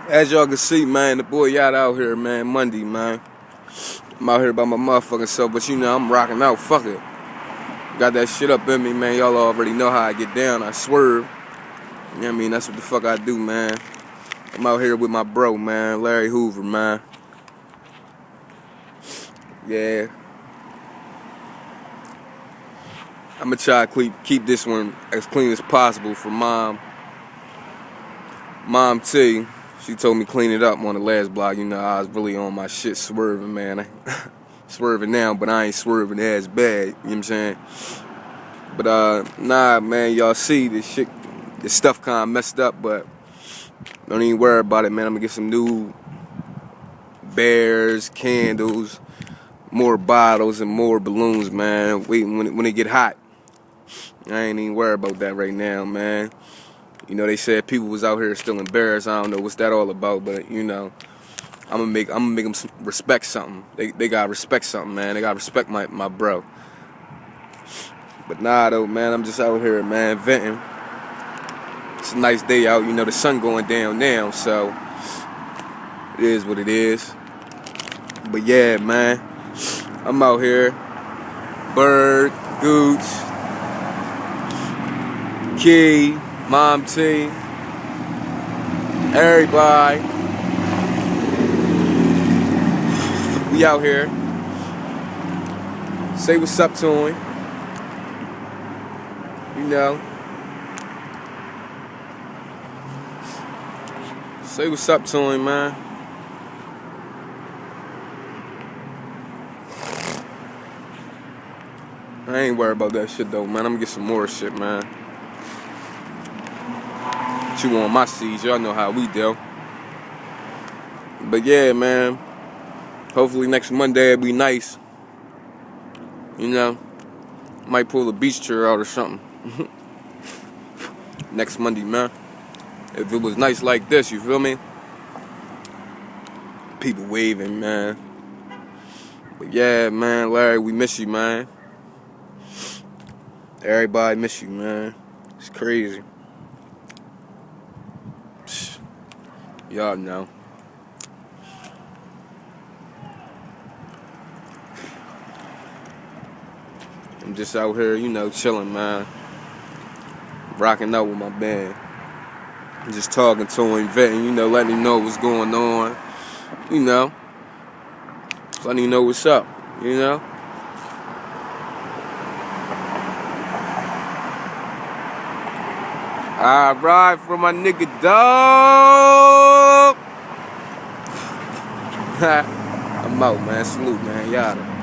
As y'all can see, man, the boy Yacht out here, man, Monday, man. I'm out here by my motherfucking self, but you know, I'm rocking out, fuck it. Got that shit up in me, man. Y'all already know how I get down. I swerve. You know what I mean? That's what the fuck I do, man. I'm out here with my bro, man, L.Hoover, man. Yeah. I'm gonna try to keep this one as clean as possible for Mom. Mom T, she told me clean it up on the last block. You know, I was really on my shit swerving, man. Swerving now, but I ain't swerving as bad. You know what I'm saying? But nah, man, y'all see this shit, this stuff kind of messed up, but don't even worry about it, man. I'm gonna get some new bears, candles, more bottles, and more balloons, man. Waiting when it get hot. I ain't even worried about that right now, man. You know, they said people was out here still embarrassed. I don't know what's that all about, but you know, I'm gonna make them respect something. They gotta respect something, man. They gotta respect my bro. But nah, though, man, I'm just out here, man, venting. It's a nice day out. You know, the sun going down now, so it is what it is. But yeah, man, I'm out here. Bird, Gooch, Key, Mom T, everybody. We out here. Say what's up to him. You know. Say what's up to him, man. I ain't worried about that shit though, man. I'm gonna get some more shit, man. You on my seeds, y'all know how we do. But yeah, man. Hopefully next Monday it'll be nice. You know, might pull a beach chair out or something. Next Monday, man. If it was nice like this, you feel me? People waving, man. But yeah, man, Larry, we miss you, man. Everybody miss you, man. It's crazy. Y'all know. I'm just out here, you know, chilling, man. Rocking out with my band. Just talking to him, vetting, you know, letting him know what's going on. You know. Letting him know what's up, you know. I ride for my nigga dog. I'm out, man. Salute, man. Y'all.